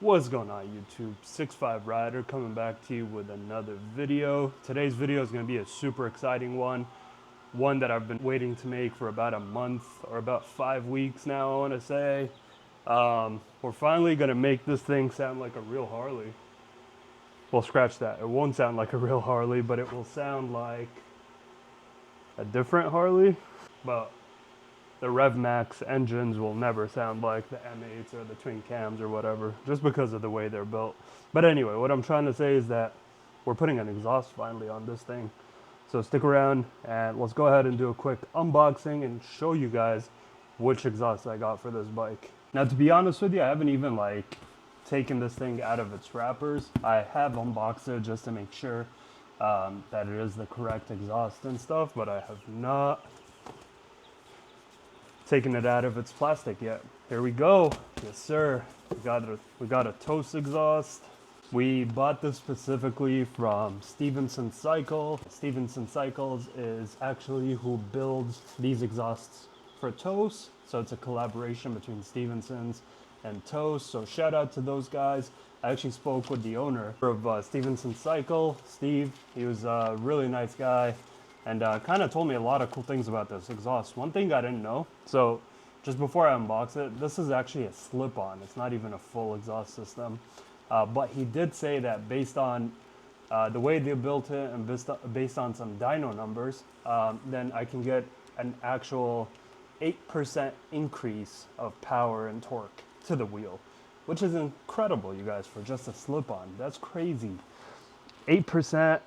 What's going on YouTube? 6'5 Rider coming back to you with another video. Today's video is going to be a super exciting one that I've been waiting to make for about a month or about 5 weeks now, I want to say. We're finally going to make this thing sound like a real Harley. Well, scratch that. It won't sound like a real Harley, but it will sound like a different Harley. But the Rev Max engines will never sound like the M8s or the twin cams or whatever, just because of the way they're built. But anyway, what I'm trying to say is that we're putting an exhaust finally on this thing. So stick around and let's go ahead and do a quick unboxing and show you guys which exhaust I got for this bike. Now, to be honest with you, I haven't even taken this thing out of its wrappers. I have unboxed it just to make sure that it is the correct exhaust and stuff, but I have not taking it out of its plastic yet. Here we go. Yes, sir. We got a TOCE exhaust. We bought this specifically from Stevenson Cycle. Stevenson Cycles is actually who builds these exhausts for TOCE. So it's a collaboration between Stevenson's and TOCE. So shout out to those guys. I actually spoke with the owner of Stevenson Cycle, Steve. He was a really nice guy. And kind of told me a lot of cool things about this exhaust. One thing I didn't know, so just before I unbox it, this is actually a slip-on. It's not even a full exhaust system. But he did say that based on the way they built it and based on some dyno numbers, then I can get an actual 8% increase of power and torque to the wheel, which is incredible, you guys, for just a slip-on. That's crazy. 8%.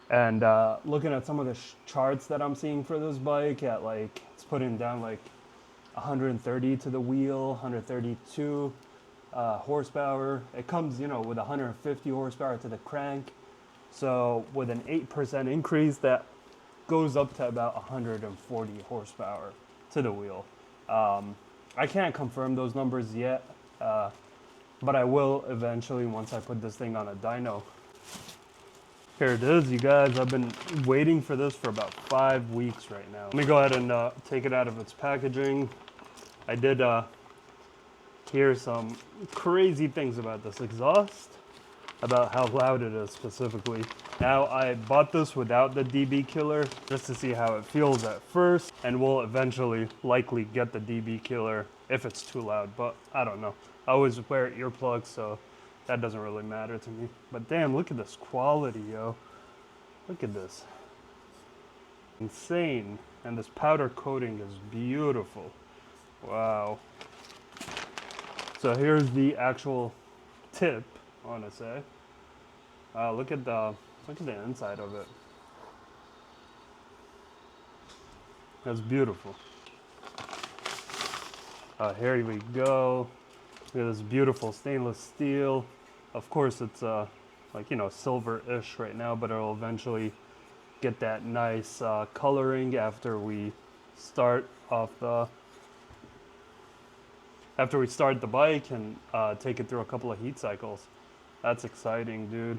And looking at some of the charts that I'm seeing for this bike, at it's putting down 130 to the wheel, 132 horsepower. It comes, with 150 horsepower to the crank. So with an 8% increase, that goes up to about 140 horsepower to the wheel. I can't confirm those numbers yet, but I will eventually once I put this thing on a dyno. Here it is, you guys. I've been waiting for this for about 5 weeks right now. Let me go ahead and take it out of its packaging. I did hear some crazy things about this exhaust, about how loud it is specifically. Now, I bought this without the DB killer just to see how it feels at first, and we'll eventually likely get the DB killer if it's too loud, but I don't know. I always wear earplugs, so that doesn't really matter to me. But damn, look at this quality, yo. Look at this. Insane. And this powder coating is beautiful. Wow. So here's the actual tip, I want to say. Look at the inside of it. That's beautiful. Here we go. Look at this beautiful stainless steel. Of course, it's silver-ish right now, but it'll eventually get that nice coloring after we start the bike and take it through a couple of heat cycles. That's exciting, dude.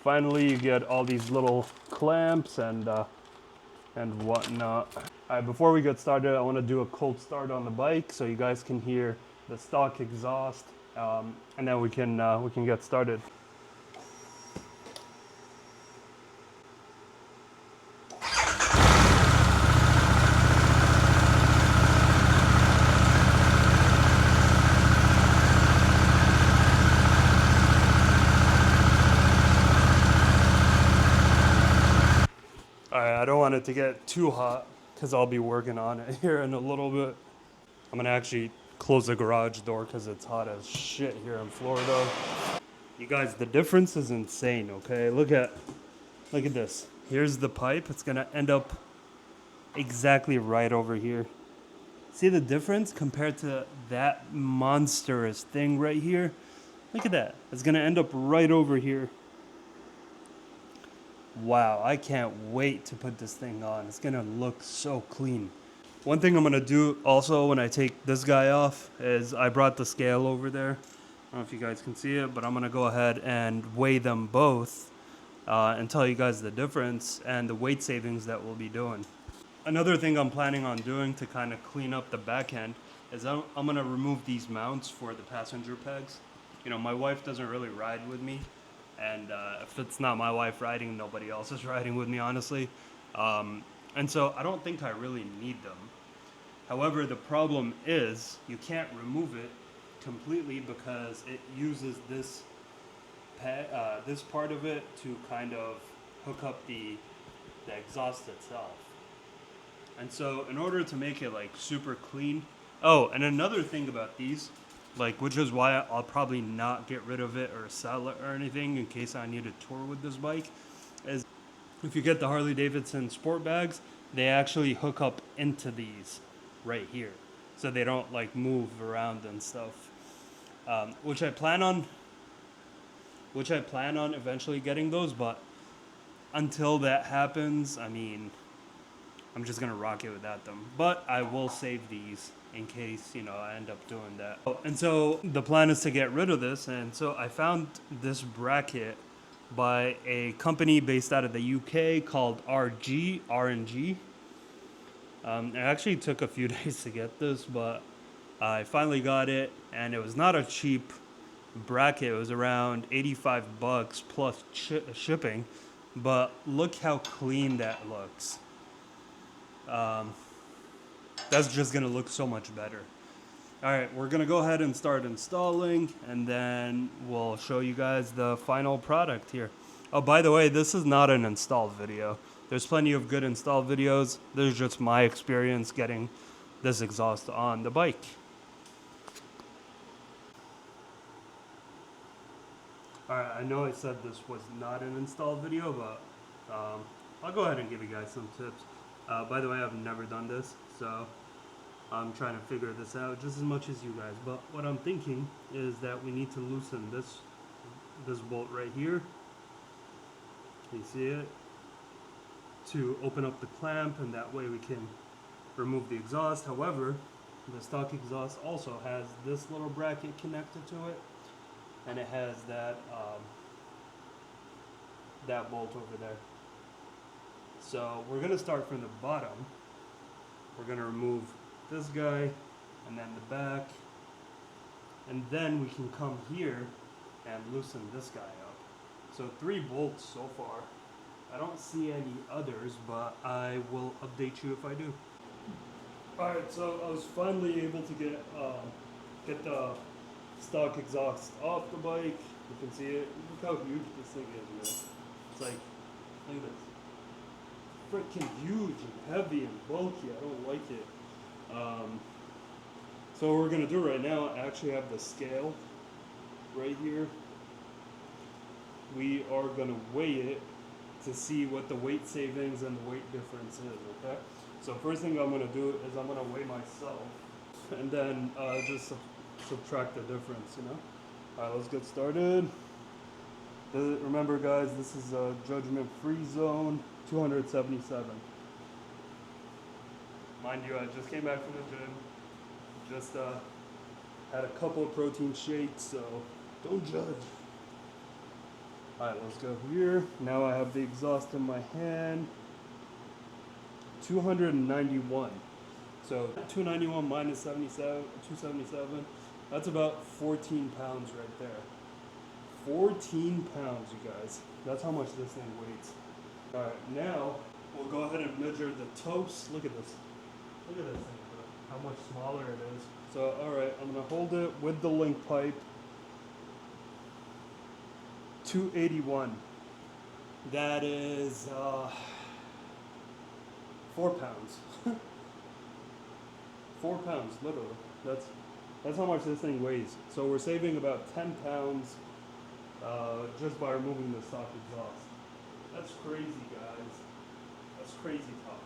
Finally, you get all these little clamps and whatnot. All right, before we get started, I want to do a cold start on the bike so you guys can hear the stock exhaust, and then we can get started. Alright, I don't want it to get too hot because I'll be working on it here in a little bit. I'm gonna actually close the garage door because it's hot as shit here in Florida. You guys, the difference is insane, okay? Look at this. Here's the pipe. It's gonna end up exactly right over here. See the difference compared to that monstrous thing right here? Look at that. It's gonna end up right over here. Wow, I can't wait to put this thing on. It's gonna look so clean. One thing I'm gonna do also when I take this guy off is I brought the scale over there. I don't know if you guys can see it, but I'm gonna go ahead and weigh them both and tell you guys the difference and the weight savings that we'll be doing. Another thing I'm planning on doing to kind of clean up the back end is I'm gonna remove these mounts for the passenger pegs. You know, my wife doesn't really ride with me, and if it's not my wife riding, nobody else is riding with me, honestly. And so I don't think I really need them. However, the problem is you can't remove it completely because it uses this this part of it to kind of hook up the exhaust itself. And so in order to make it like super clean, oh, and another thing about these, like, which is why I'll probably not get rid of it or sell it or anything in case I need to tour with this bike, is if you get the Harley Davidson sport bags, they actually hook up into these right here, so they don't like move around and stuff. Which I plan on eventually getting those, but until that happens, I mean, I'm just gonna rock it without them. But I will save these in case, you know, I end up doing that. Oh, and so the plan is to get rid of this, and so I found this bracket by a company based out of the UK called RNG. It actually took a few days to get this, but I finally got it, and it was not a cheap bracket. It was around 85 bucks plus shipping, but look how clean that looks. That's just gonna look so much better. All right, we're gonna go ahead and start installing, and then we'll show you guys the final product here. Oh, by the way, this is not an install video. There's plenty of good install videos. This is just my experience getting this exhaust on the bike. All right, I know I said this was not an install video, but I'll go ahead and give you guys some tips. By the way, I've never done this, so I'm trying to figure this out just as much as you guys. But what I'm thinking is that we need to loosen this bolt right here. You see it? To open up the clamp, and that way we can remove the exhaust. However, the stock exhaust also has this little bracket connected to it, and it has that that bolt over there. So we're gonna start from the bottom. We're gonna remove this guy and then the back, and then we can come here and loosen this guy up. So 3 bolts so far. I don't see any others, but I will update you if I do. Alright, so I was finally able to get the stock exhaust off the bike. You can see it. Look how huge this thing is, man. It's like, look at this. Freaking huge and heavy and bulky. I don't like it. So what we're gonna do right now, I actually have the scale right here. We are gonna weigh it to see what the weight savings and the weight difference is, okay? So first thing I'm gonna do is I'm gonna weigh myself, and then just subtract the difference, you know? All right, let's get started. Remember guys, this is a judgment-free zone, 277. Mind you, I just came back from the gym, just had a couple of protein shakes, so don't judge. All right, let's go here. Now I have the exhaust in my hand. 291. So 291 minus 77, 277. That's about 14 pounds right there. 14 pounds, you guys. That's how much this thing weighs. All right, now we'll go ahead and measure the TOCE. Look at this. Look at this thing, bro. How much smaller it is. So, all right, I'm gonna hold it with the link pipe. 281. That is 4 pounds. 4 pounds, literally. That's how much this thing weighs. So we're saving about 10 pounds just by removing the stock exhaust. That's crazy, guys. That's crazy talk.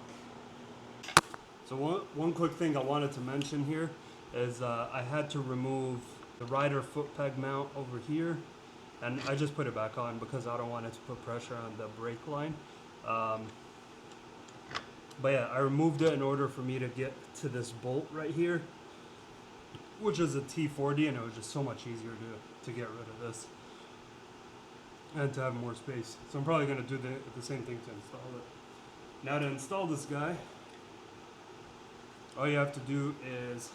So one quick thing I wanted to mention here is I had to remove the rider foot peg mount over here. And I just put it back on because I don't want it to put pressure on the brake line. But yeah, I removed it in order for me to get to this bolt right here, which is a T40, and it was just so much easier to get rid of this and to have more space. So I'm probably going to do the same thing to install it. Now to install this guy, all you have to do is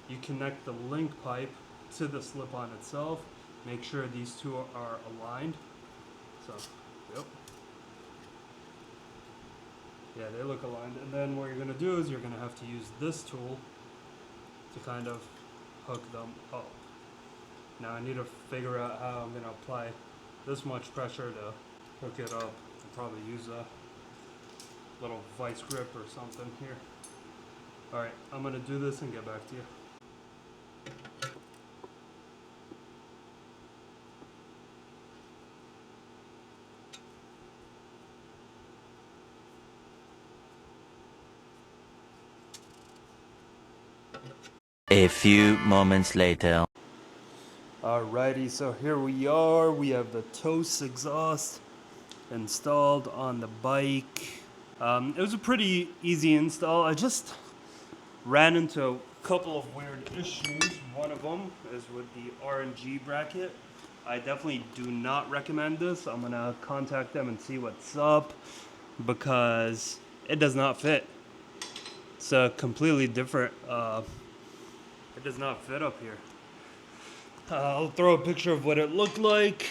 you connect the link pipe to the slip-on itself. Make sure these two are aligned. So, yep. Yeah, they look aligned. And then what you're gonna do is you're gonna have to use this tool to kind of hook them up. Now I need to figure out how I'm gonna apply this much pressure to hook it up. I'll probably use a little vice grip or something here. Alright, I'm gonna do this and get back to you. A few moments later. Alrighty, so here we are. We have the TOCE exhaust installed on the bike. It was a pretty easy install. I just ran into a couple of weird issues. One of them is with the RNG bracket. I definitely do not recommend this. I'm gonna contact them and see what's up because it does not fit. It's a completely different, it does not fit up here. I'll throw a picture of what it looked like,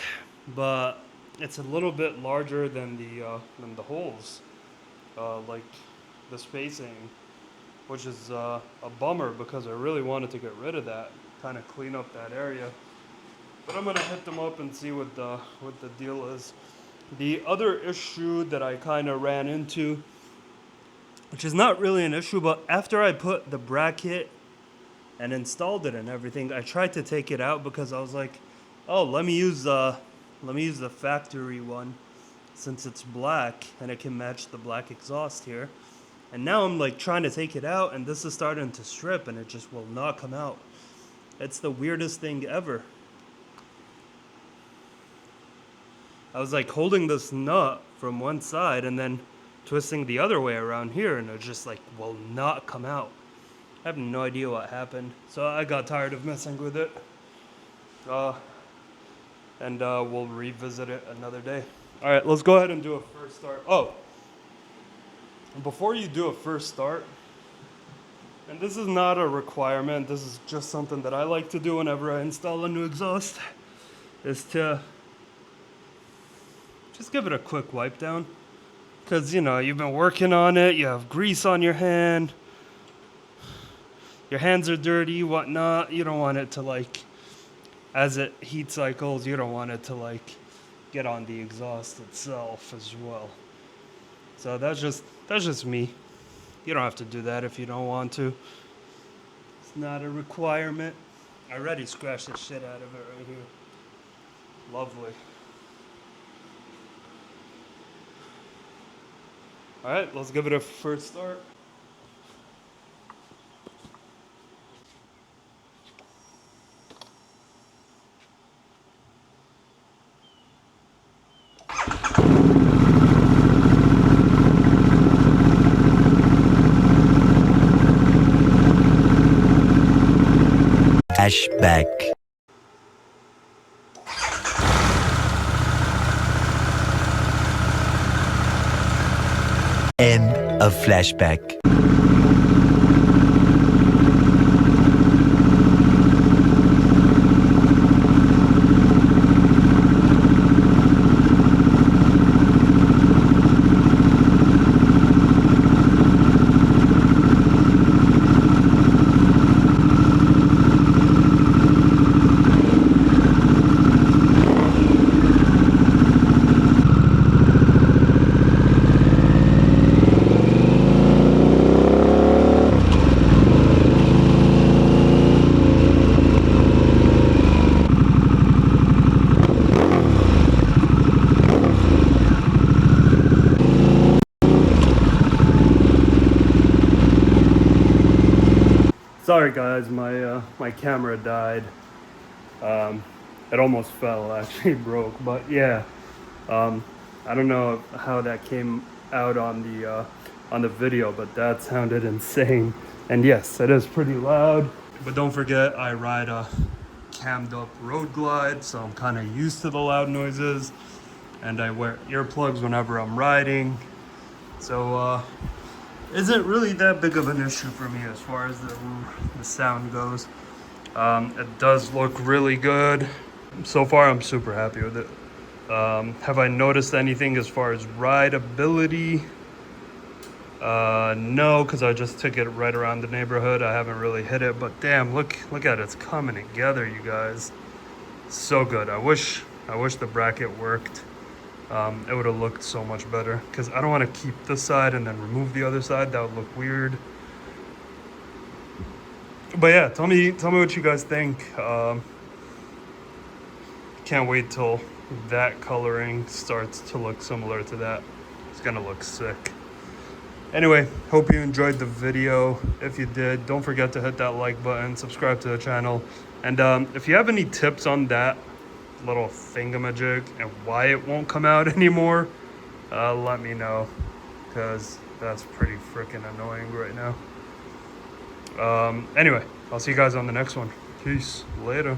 but it's a little bit larger than the holes, like the spacing, which is a bummer because I really wanted to get rid of that, kind of clean up that area. But I'm gonna hit them up and see what the deal is. The other issue that I kind of ran into, which is not really an issue, but after I put the bracket and installed it and everything, I tried to take it out because I was like, oh, let me use the factory one since it's black and it can match the black exhaust here. And now I'm like trying to take it out and this is starting to strip and it just will not come out. It's the weirdest thing ever. I was like holding this nut from one side and then twisting the other way around here and it just like will not come out. I have no idea what happened, so I got tired of messing with it. And we'll revisit it another day. All right, let's go ahead and do a first start. Oh, before you do a first start, and this is not a requirement, this is just something that I like to do whenever I install a new exhaust, is to just give it a quick wipe down. Because, you know, you've been working on it, you have grease on your hand, your hands are dirty, whatnot. You don't want it to, like, as it heat cycles, you don't want it to, like, get on the exhaust itself as well. So that's just me. You don't have to do that if you don't want to. It's not a requirement. I already scratched the shit out of it right here. Lovely. All right, let's give it a first start. Flashback. End of flashback. Sorry guys, my camera died. It almost fell, actually broke. But yeah, I don't know how that came out on the video, but that sounded insane. And yes, it is pretty loud. But don't forget, I ride a cammed up road glide, so I'm kind of used to the loud noises. And I wear earplugs whenever I'm riding. So isn't really that big of an issue for me as far as the sound goes. It does look really good. So far, I'm super happy with it. Have I noticed anything as far as rideability? No, because I just took it right around the neighborhood. I haven't really hit it, but damn, look at it. It's coming together, you guys. So good. I wish the bracket worked. It would have looked so much better, because I don't want to keep this side and then remove the other side. That would look weird. But yeah, tell me what you guys think. Can't wait till that coloring starts to look similar to that. It's gonna look sick. Anyway, hope you enjoyed the video. If you did, don't forget to hit that like button, subscribe to the channel, and if you have any tips on that little thingamajig and why it won't come out anymore, let me know, because that's pretty freaking annoying right now. Anyway, I'll see you guys on the next one. Peace. Later.